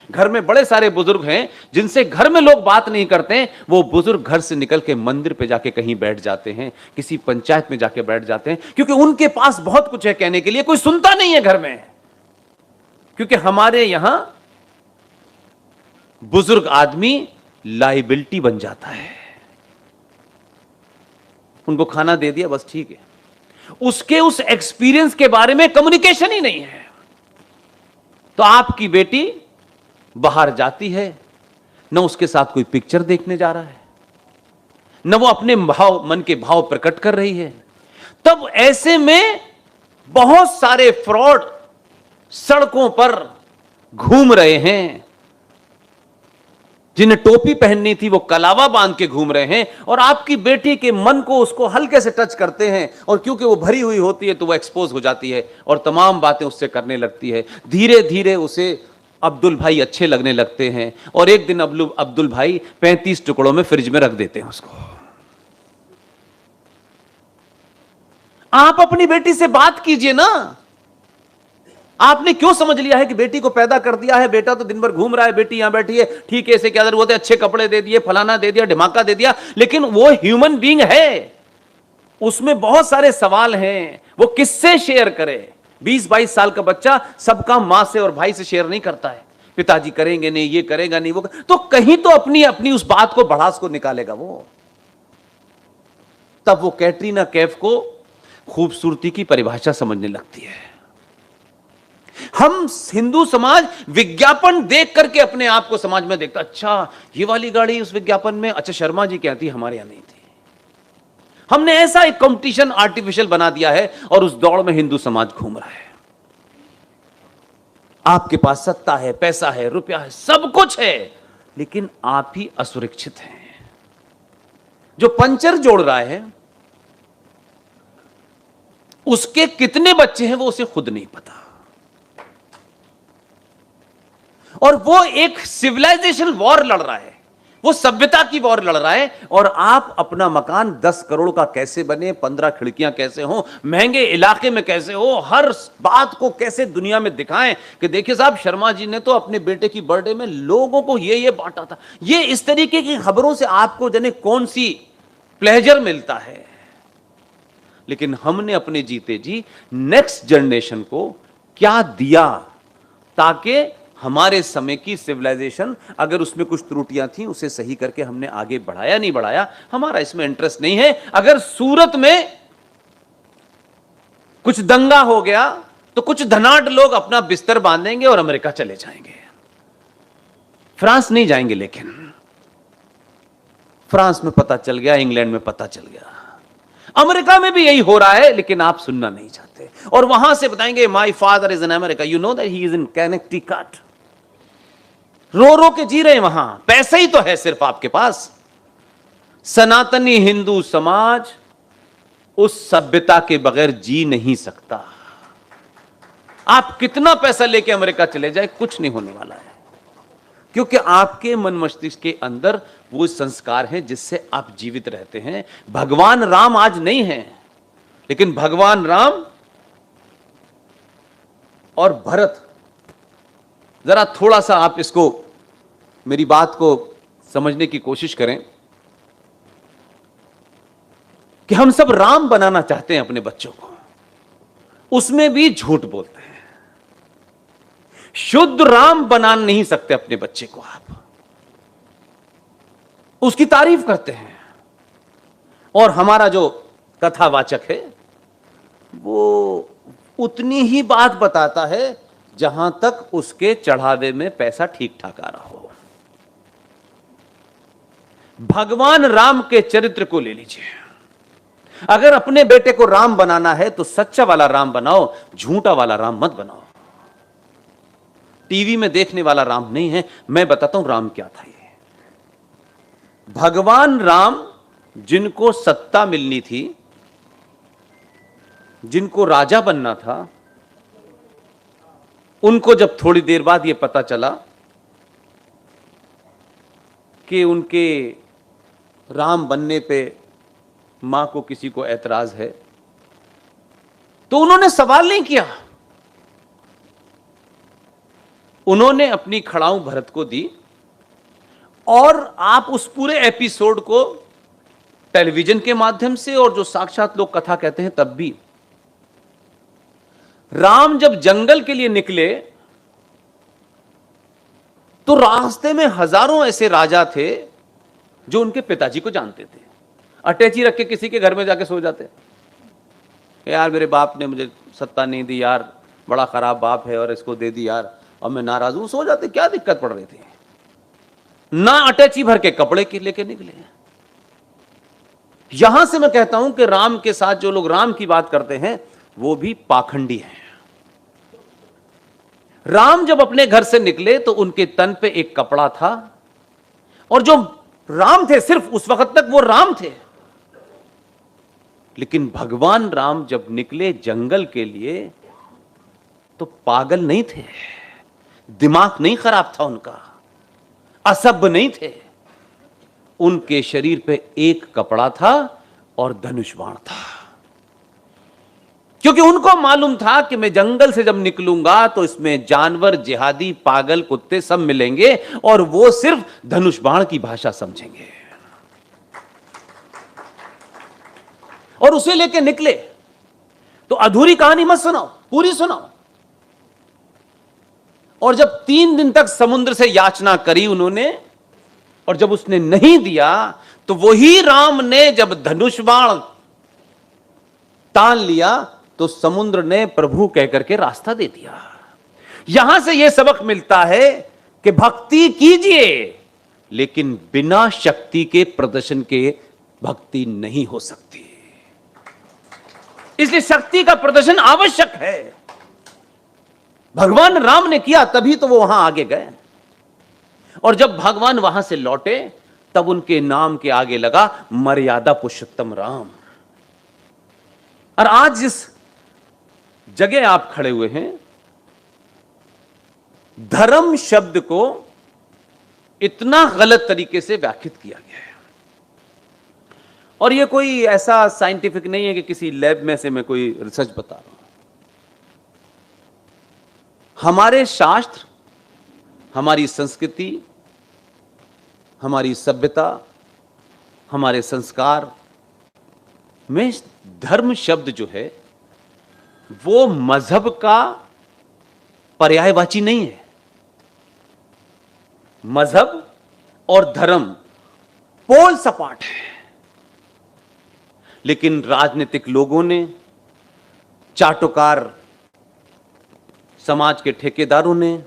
घर में बड़े सारे बुजुर्ग हैं जिनसे घर में लोग बात नहीं करते, वो बुजुर्ग घर से निकल के मंदिर पे जाके कहीं बैठ जाते हैं, किसी पंचायत में जाके बैठ जाते हैं, क्योंकि उनके पास बहुत कुछ है कहने के लिए, कोई सुनता नहीं है घर में। क्योंकि हमारे यहां बुजुर्ग आदमी लाइबिलिटी बन जाता है, उनको खाना दे दिया बस ठीक है, उसके उस एक्सपीरियंस के बारे में कम्युनिकेशन ही नहीं है। तो आपकी बेटी बाहर जाती है, न उसके साथ कोई पिक्चर देखने जा रहा है, न वो अपने भाव, मन के भाव प्रकट कर रही है। तब ऐसे में बहुत सारे फ्रॉड सड़कों पर घूम रहे हैं, जिन्हें टोपी पहननी थी वो कलावा बांध के घूम रहे हैं, और आपकी बेटी के मन को उसको हल्के से टच करते हैं, और क्योंकि वो भरी हुई होती है तो वो एक्सपोज हो जाती है और तमाम बातें उससे करने लगती है। धीरे धीरे उसे अब्दुल भाई अच्छे लगने लगते हैं, और एक दिन अब्दुल भाई 35 टुकड़ों में फ्रिज में रख देते हैं उसको। आप अपनी बेटी से बात कीजिए ना। आपने क्यों समझ लिया है कि बेटी को पैदा कर दिया है, बेटा तो दिन भर घूम रहा है, बेटी यहां बैठी है, ठीक है, इसे क्या जरूरत है, अच्छे कपड़े दे दिए, फलाना दे दिया, ढिमाका दे दिया, लेकिन वो ह्यूमन बीइंग है, उसमें बहुत सारे सवाल हैं, वो किससे शेयर करे। 20-22 साल का बच्चा सब काम मां से और भाई से शेयर नहीं करता है, पिताजी करेंगे नहीं, ये करेगा नहीं, वो तो कहीं तो अपनी अपनी उस बात को भड़ास को निकालेगा वो। तब वो कैटरीना कैफ को खूबसूरती की परिभाषा समझने लगती है। हम हिंदू समाज विज्ञापन देख करके अपने आप को समाज में देखता, अच्छा ये वाली गाड़ी उस विज्ञापन में, अच्छा शर्मा जी क्या थी, हमारे यहां नहीं थी। हमने ऐसा एक कंपटीशन आर्टिफिशियल बना दिया है, और उस दौड़ में हिंदू समाज घूम रहा है। आपके पास सत्ता है, पैसा है, रुपया है, सब कुछ है, लेकिन आप ही असुरक्षित हैं। जो पंचर जोड़ रहा है उसके कितने बच्चे हैं वो उसे खुद नहीं पता, और वो एक सिविलाइजेशन वॉर लड़ रहा है, वो सभ्यता की वॉर लड़ रहा है। और आप अपना मकान 10 करोड़ का कैसे बने, 15 खिड़कियां कैसे हो, महंगे इलाके में कैसे हो, हर बात को कैसे दुनिया में दिखाएं कि देखिए साहब शर्मा जी ने तो अपने बेटे की बर्थडे में लोगों को ये बांटा था। ये इस तरीके की खबरों से आपको जाने कौन सी प्लेजर मिलता है। लेकिन हमने अपने जीते जी नेक्स्ट जनरेशन को क्या दिया, ताकि हमारे समय की सिविलाइजेशन, अगर उसमें कुछ त्रुटियां थी उसे सही करके हमने आगे बढ़ाया, नहीं बढ़ाया, हमारा इसमें इंटरेस्ट नहीं है। अगर सूरत में कुछ दंगा हो गया तो कुछ धनाढ़ लोग अपना बिस्तर बांधेंगे और अमेरिका चले जाएंगे, फ्रांस नहीं जाएंगे। लेकिन फ्रांस में पता चल गया, इंग्लैंड में पता चल गया, अमेरिका में भी यही हो रहा है, लेकिन आप सुनना नहीं चाहते, और वहां से बताएंगे my father is in America, you know that he is in Connecticut. रो रो के जी रहे हैं वहां, पैसे ही तो है सिर्फ आपके पास। सनातनी हिंदू समाज उस सभ्यता के बगैर जी नहीं सकता। आप कितना पैसा लेके अमेरिका चले जाए, कुछ नहीं होने वाला है, क्योंकि आपके मन मस्तिष्क के अंदर वो संस्कार हैं जिससे आप जीवित रहते हैं। भगवान राम आज नहीं है, लेकिन भगवान राम और भरत, जरा थोड़ा सा आप इसको, मेरी बात को समझने की कोशिश करें कि हम सब राम बनाना चाहते हैं अपने बच्चों को, उसमें भी झूठ बोलते हैं। शुद्ध राम बना नहीं सकते अपने बच्चे को आप, उसकी तारीफ करते हैं, और हमारा जो कथावाचक है वो उतनी ही बात बताता है जहां तक उसके चढ़ावे में पैसा ठीक ठाक आ रहा हो। भगवान राम के चरित्र को ले लीजिए, अगर अपने बेटे को राम बनाना है तो सच्चा वाला राम बनाओ, झूठा वाला राम मत बनाओ। टीवी में देखने वाला राम नहीं है। मैं बताता हूं राम क्या था। ये भगवान राम जिनको सत्ता मिलनी थी, जिनको राजा बनना था, उनको जब थोड़ी देर बाद यह पता चला कि उनके राम बनने पे मां को किसी को ऐतराज है, तो उन्होंने सवाल नहीं किया, उन्होंने अपनी खड़ाऊं भरत को दी, और आप उस पूरे एपिसोड को टेलीविजन के माध्यम से और जो साक्षात लोग कथा कहते हैं तब भी, राम जब जंगल के लिए निकले तो रास्ते में हजारों ऐसे राजा थे जो उनके पिताजी को जानते थे। अटैची रख के किसी के घर में जाके सो जाते, यार मेरे बाप ने मुझे सत्ता नहीं दी यार, बड़ा खराब बाप है और इसको दे दी यार, और मैं नाराज हूं, सो जाते, क्या दिक्कत पड़ रही थी। ना अटैची भर के कपड़े के लेके निकले। यहां से मैं कहता हूं कि राम के साथ जो लोग राम की बात करते हैं वो भी पाखंडी हैं। राम जब अपने घर से निकले तो उनके तन पे एक कपड़ा था, और जो राम थे सिर्फ उस वक्त तक वो राम थे, लेकिन भगवान राम जब निकले जंगल के लिए तो पागल नहीं थे, दिमाग नहीं खराब था उनका, असभ्य नहीं थे। उनके शरीर पे एक कपड़ा था और धनुष बाण था, क्योंकि उनको मालूम था कि मैं जंगल से जब निकलूंगा तो इसमें जानवर, जिहादी, पागल, कुत्ते सब मिलेंगे और वो सिर्फ धनुष बाण की भाषा समझेंगे, और उसे लेके निकले। तो अधूरी कहानी मत सुनाओ, पूरी सुनाओ। और जब 3 दिन तक समुद्र से याचना करी उन्होंने, और जब उसने नहीं दिया तो वही राम ने जब धनुष बाण तान लिया तो समुद्र ने प्रभु कहकर के रास्ता दे दिया। यहां से यह सबक मिलता है कि भक्ति कीजिए, लेकिन बिना शक्ति के प्रदर्शन के भक्ति नहीं हो सकती। इसलिए शक्ति का प्रदर्शन आवश्यक है। भगवान राम ने किया तभी तो वो वहां आगे गए, और जब भगवान वहां से लौटे तब उनके नाम के आगे लगा मर्यादा पुरुषोत्तम राम। और आज जिस जगह आप खड़े हुए हैं, धर्म शब्द को इतना गलत तरीके से व्याख्यात किया गया है, और यह कोई ऐसा साइंटिफिक नहीं है कि किसी लैब में से मैं कोई रिसर्च बता रहा हूं। हमारे शास्त्र, हमारी संस्कृति, हमारी सभ्यता, हमारे संस्कार में धर्म शब्द जो है वो मजहब का पर्यायवाची नहीं है। मजहब और धर्म पोल सपाट है, लेकिन राजनीतिक लोगों ने, चाटुकार समाज के ठेकेदारों ने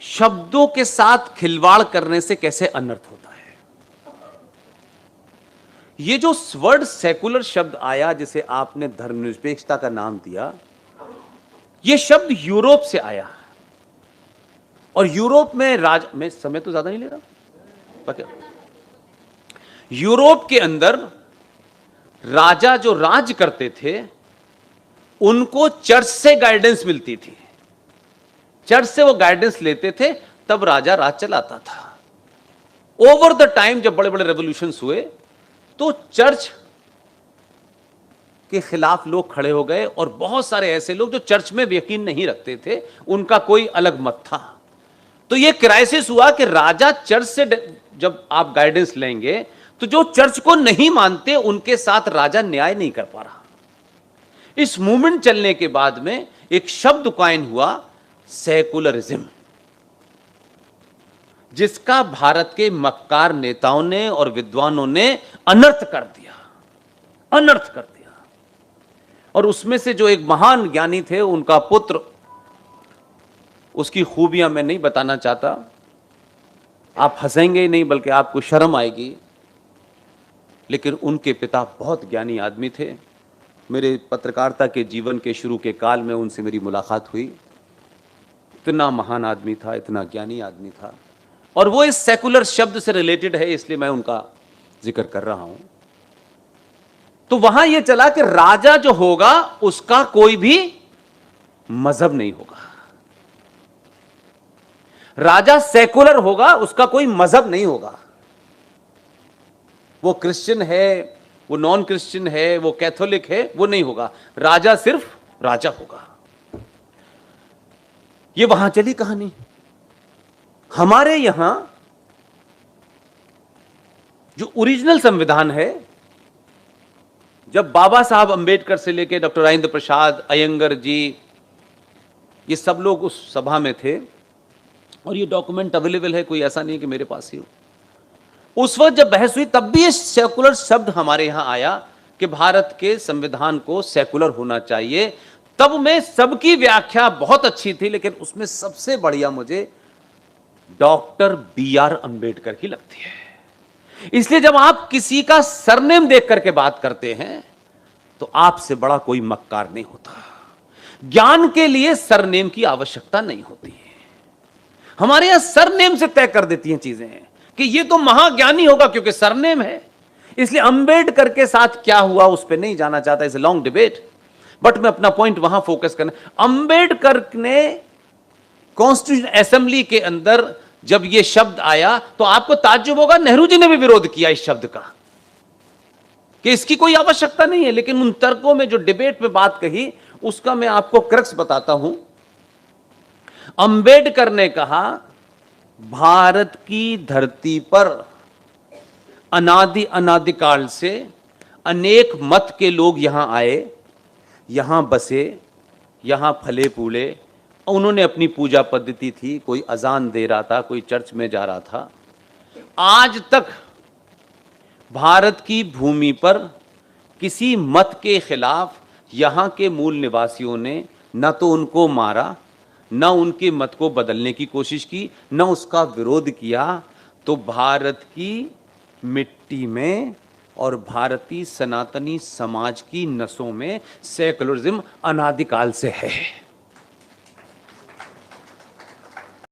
शब्दों के साथ खिलवाड़ करने से कैसे अनर्थ होता है। ये जो वर्ड सेकुलर शब्द आया, जिसे आपने धर्मनिरपेक्षता का नाम दिया, ये शब्द यूरोप से आया, और यूरोप में मैं समय तो ज्यादा नहीं ले रहा, यूरोप के अंदर राजा जो राज करते थे उनको चर्च से गाइडेंस मिलती थी, चर्च से वो गाइडेंस लेते थे, तब राजा राज चलाता था। ओवर द टाइम जब बड़े बड़े रेवोल्यूशंस हुए तो चर्च के खिलाफ लोग खड़े हो गए, और बहुत सारे ऐसे लोग जो चर्च में यकीन नहीं रखते थे, उनका कोई अलग मत था। तो यह क्राइसिस हुआ कि राजा चर्च से जब आप गाइडेंस लेंगे तो जो चर्च को नहीं मानते उनके साथ राजा न्याय नहीं कर पा रहा। इस मूवमेंट चलने के बाद में एक शब्द कायन हुआ, सेकुलरिज्म, जिसका भारत के मक्कार नेताओं ने और विद्वानों ने अनर्थ कर दिया, अनर्थ कर दिया। और उसमें से जो एक महान ज्ञानी थे, उनका पुत्र, उसकी खूबियां मैं नहीं बताना चाहता, आप हंसेंगे ही नहीं बल्कि आपको शर्म आएगी, लेकिन उनके पिता बहुत ज्ञानी आदमी थे। मेरे पत्रकारिता के जीवन के शुरू के काल में उनसे मेरी मुलाकात हुई। इतना महान आदमी था, इतना ज्ञानी आदमी था, और वो इस सेकुलर शब्द से रिलेटेड है, इसलिए मैं उनका जिक्र कर रहा हूं। तो वहां यह चला कि राजा जो होगा उसका कोई भी मजहब नहीं होगा, राजा सेकुलर होगा, उसका कोई मजहब नहीं होगा। वो क्रिश्चियन है, वो नॉन क्रिश्चियन है, वो कैथोलिक है, वो नहीं होगा, राजा सिर्फ राजा होगा। ये वहां चली कहानी। हमारे यहां जो ओरिजिनल संविधान है, जब बाबा साहब अंबेडकर से लेकर डॉक्टर राजेंद्र प्रसाद, अयंगर जी, ये सब लोग उस सभा में थे, और ये डॉक्यूमेंट अवेलेबल है, कोई ऐसा नहीं कि मेरे पास ही हो। उस वक्त जब बहस हुई तब भी ये सेकुलर शब्द हमारे यहां आया कि भारत के संविधान को सेकुलर होना चाहिए। तब में सबकी व्याख्या बहुत अच्छी थी, लेकिन उसमें सबसे बढ़िया मुझे डॉक्टर बी.आर. अंबेडकर की लगती है। इसलिए जब आप किसी का सरनेम देख करके बात करते हैं तो आपसे बड़ा कोई मक्कार नहीं होता। ज्ञान के लिए सरनेम की आवश्यकता नहीं होती है। हमारे यहां सरनेम से तय कर देती हैं चीजें कि ये तो महाज्ञानी होगा क्योंकि सरनेम है। इसलिए अंबेडकर के साथ क्या हुआ उस पर नहीं जाना चाहता, is a long debate, but मैं अपना पॉइंट वहां फोकस करना। अंबेडकर ने कॉन्स्टिट्यूशन असेंबली के अंदर जब यह शब्द आया तो आपको ताज्जुब होगा, नेहरू जी ने भी विरोध किया इस शब्द का कि इसकी कोई आवश्यकता नहीं है। लेकिन उन तर्कों में जो डिबेट में बात कही उसका मैं आपको क्रक्स बताता हूं। अंबेडकर ने कहा भारत की धरती पर अनादिकाल से अनेक मत के लोग यहां आए, यहां बसे, यहां फले फूले, उन्होंने अपनी पूजा पद्धति थी, कोई अजान दे रहा था, कोई चर्च में जा रहा था। आज तक भारत की भूमि पर किसी मत के खिलाफ यहां के मूल निवासियों ने न तो उनको मारा, न उनके मत को बदलने की कोशिश की, न उसका विरोध किया। तो भारत की मिट्टी में और भारतीय सनातनी समाज की नसों में सेकुलरिज्म अनादिकाल से है।